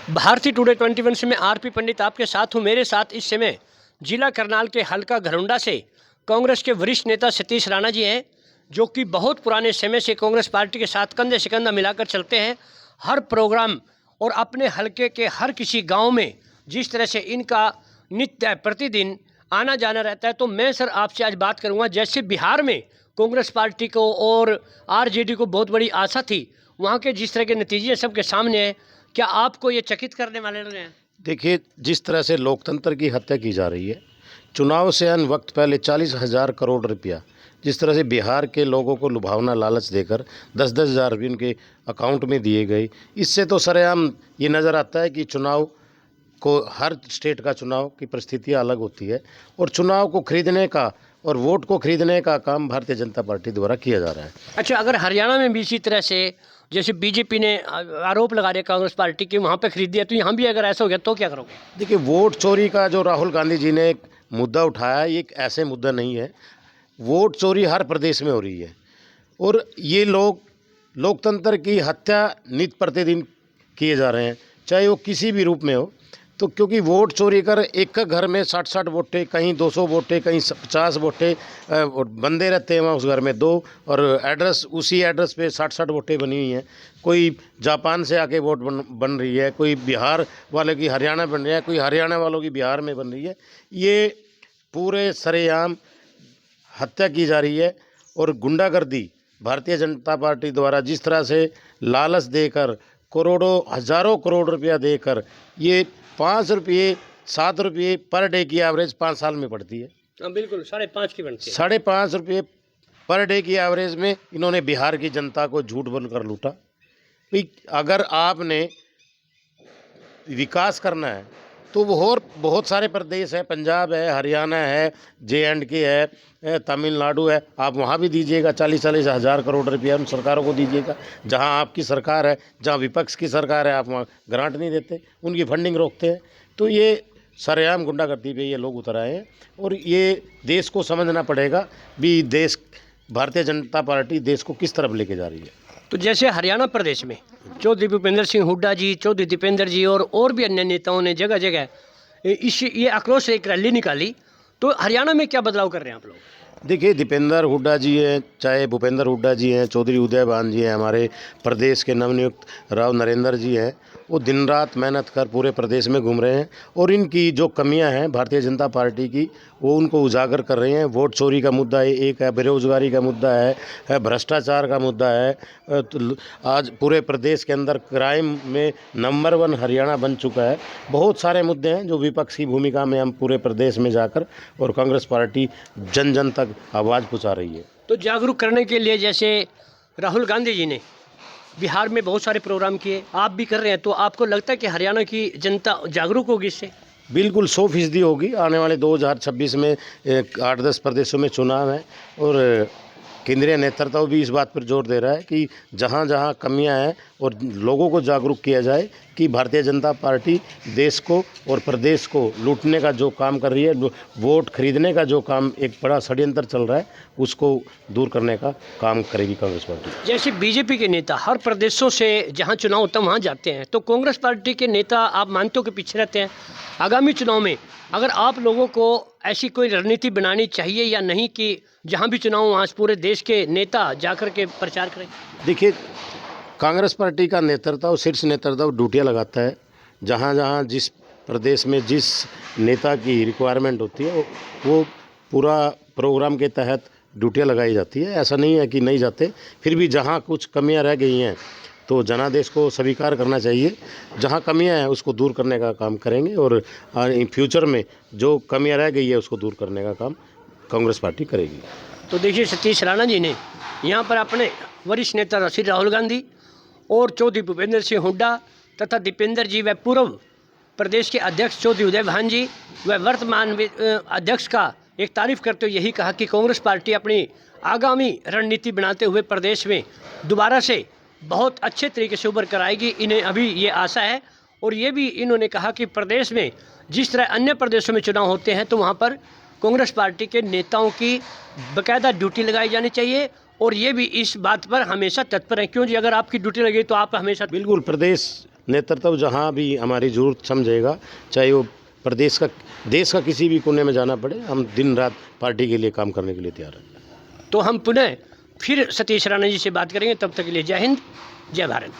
भारतीय टुडे 21 से मैं आरपी पंडित आपके साथ हूं। मेरे साथ इस समय जिला करनाल के हलका घरौंडा से कांग्रेस के वरिष्ठ नेता सतीश राणा जी हैं, जो कि बहुत पुराने समय से कांग्रेस पार्टी के साथ कंधे से कंधा मिलाकर चलते हैं। हर प्रोग्राम और अपने हलके के हर किसी गांव में जिस तरह से इनका नित्य प्रतिदिन आना जाना रहता है, तो मैं सर आपसे आज बात करूंगा। जैसे बिहार में कांग्रेस पार्टी को और आरजेडी को बहुत बड़ी आशा थी, वहाँ के जिस तरह के नतीजे सबके सामने हैं, क्या आपको ये चकित करने वाले लग रहे हैं? देखिए, जिस तरह से लोकतंत्र की हत्या की जा रही है, चुनाव से अन वक्त पहले 40,000 करोड़ रुपया जिस तरह से बिहार के लोगों को लुभावना लालच देकर 10-10 हज़ार रुपये उनके अकाउंट में दिए गए, इससे तो सरेआम ये नज़र आता है कि चुनाव को, हर स्टेट का चुनाव की परिस्थितियाँ अलग होती है और चुनाव को खरीदने का और वोट को खरीदने का काम भारतीय जनता पार्टी द्वारा किया जा रहा है। अच्छा, अगर हरियाणा में भी इसी तरह से जैसे बीजेपी ने आरोप लगा दिया कांग्रेस पार्टी की वहाँ पे खरीद दिया, तो यहाँ भी अगर ऐसा हो गया तो क्या करोगे? देखिए, वोट चोरी का जो राहुल गांधी जी ने एक मुद्दा उठाया, ये एक ऐसे मुद्दा नहीं है। वोट चोरी हर प्रदेश में हो रही है और ये लोग लोकतंत्र की हत्या नित प्रतिदिन किए जा रहे हैं, चाहे वो किसी भी रूप में हो। तो क्योंकि वोट चोरी कर एक घर में 60-60 वोटे, कहीं 200 वोटे, कहीं 50 वोटे बंदे रहते हैं वहाँ उस घर में दो, और एड्रेस उसी एड्रेस पे 60-60 वोटें बनी हुई हैं। कोई जापान से आके वोट बन रही है, कोई बिहार वाले की हरियाणा बन रही है, कोई हरियाणा वालों की बिहार में बन रही है। ये पूरे सरेआम हत्या की जा रही है और गुंडागर्दी भारतीय जनता पार्टी द्वारा जिस तरह से लालच देकर करोड़ों हजारों करोड़ रुपया देकर ये 5 रुपये 7 रुपये पर डे की एवरेज 5 साल में पड़ती है। बिल्कुल 5.5 की बनती है। 5.5 रुपये पर डे की एवरेज में इन्होंने बिहार की जनता को झूठ बोलकर लूटा। भाई, अगर आपने विकास करना है तो वो और बहुत सारे प्रदेश हैं, पंजाब है, हरियाणा है, JNK है, तमिलनाडु है, आप वहाँ भी दीजिएगा 40-40 हज़ार करोड़ रुपया उन सरकारों को दीजिएगा। जहाँ आपकी सरकार है, जहाँ विपक्ष की सरकार है, आप वहाँ ग्रांट नहीं देते, उनकी फंडिंग रोकते हैं। तो ये सरेआम गुंडागर्दी पे ये लोग उतर आए हैं और ये देश को समझना पड़ेगा भी देश, भारतीय जनता पार्टी देश को किस तरफ लेके जा रही है। तो जैसे हरियाणा प्रदेश में चौधरी भूपेंद्र सिंह हुड्डा जी, चौधरी दीपेंद्र जी और भी अन्य नेताओं ने जगह जगह ये आक्रोश एक रैली निकाली, तो हरियाणा में क्या बदलाव कर रहे हैं आप लोग? देखिए, दीपेंद्र हुड्डा जी हैं, चाहे भूपेंद्र हुड्डा जी हैं, चौधरी उदयभान जी हैं, हमारे प्रदेश के नवनियुक्त राव नरेंद्र जी हैं, वो दिन रात मेहनत कर पूरे प्रदेश में घूम रहे हैं और इनकी जो कमियां हैं भारतीय जनता पार्टी की, वो उनको उजागर कर रहे हैं। वोट चोरी का मुद्दा एक है, बेरोजगारी का मुद्दा है, भ्रष्टाचार का मुद्दा है। तो आज पूरे प्रदेश के अंदर क्राइम में नंबर 1 हरियाणा बन चुका है। बहुत सारे मुद्दे हैं जो विपक्ष की भूमिका में हम पूरे प्रदेश में जाकर और कांग्रेस पार्टी जन जन तक आवाज़ पहुँचा रही है। तो जागरूक करने के लिए जैसे राहुल गांधी जी ने बिहार में बहुत सारे प्रोग्राम किए, आप भी कर रहे हैं, तो आपको लगता है कि हरियाणा की जनता जागरूक होगी इससे? बिल्कुल 100% होगी। आने वाले 2026 में 8-10 प्रदेशों में चुनाव है और केंद्रीय नेतृत्व भी इस बात पर जोर दे रहा है कि जहाँ जहाँ कमियां हैं और लोगों को जागरूक किया जाए कि भारतीय जनता पार्टी देश को और प्रदेश को लूटने का जो काम कर रही है, वोट खरीदने का जो काम एक बड़ा षड्यंत्र चल रहा है, उसको दूर करने का काम करेगी कांग्रेस पार्टी। जैसे बीजेपी के नेता हर प्रदेशों से जहां चुनाव होता है वहां जाते हैं, तो कांग्रेस पार्टी के नेता आप मानते हो कि पीछे रहते हैं? आगामी चुनाव में अगर आप लोगों को ऐसी कोई रणनीति बनानी चाहिए या नहीं कि जहां भी चुनाव वहाँ पूरे देश के नेता जाकर के प्रचार करें? देखिए, कांग्रेस पार्टी का नेतृत्व, शीर्ष नेतृत्व ड्यूटियाँ लगाता है। जहाँ जहाँ जिस प्रदेश में जिस नेता की रिक्वायरमेंट होती है वो पूरा प्रोग्राम के तहत ड्यूटियाँ लगाई जाती है। ऐसा नहीं है कि नहीं जाते, फिर भी जहाँ कुछ कमियाँ रह गई हैं तो जनादेश को स्वीकार करना चाहिए। जहाँ कमियां हैं उसको दूर करने का काम करेंगे और इन फ्यूचर में जो कमियां रह गई है उसको दूर करने का काम कांग्रेस पार्टी करेगी। तो देखिए, सतीश राणा जी ने यहाँ पर अपने वरिष्ठ नेता श्री राहुल गांधी और चौधरी भूपेंद्र सिंह हुड्डा तथा दीपेंद्र जी व पूर्व प्रदेश के अध्यक्ष चौधरी उदयभान जी व वर्तमान अध्यक्ष का एक तारीफ करते हुए यही कहा कि कांग्रेस पार्टी अपनी आगामी रणनीति बनाते हुए प्रदेश में दोबारा से बहुत अच्छे तरीके से उभर कर आएगी। इन्हें अभी ये आशा है और ये भी इन्होंने कहा कि प्रदेश में जिस तरह अन्य प्रदेशों में चुनाव होते हैं तो वहाँ पर कांग्रेस पार्टी के नेताओं की बाकायदा ड्यूटी लगाई जानी चाहिए और ये भी इस बात पर हमेशा तत्पर है। क्यों जी, अगर आपकी ड्यूटी लगी तो आप हमेशा? बिल्कुल, प्रदेश नेतृत्व जहाँ भी हमारी ज़रूरत समझेगा, चाहे वो देश का किसी भी कोने में जाना पड़े, हम दिन रात पार्टी के लिए काम करने के लिए तैयार हैं। तो हम पुनः फिर सतीश राणा जी से बात करेंगे। तब तक के लिए जय हिंद, जय भारत।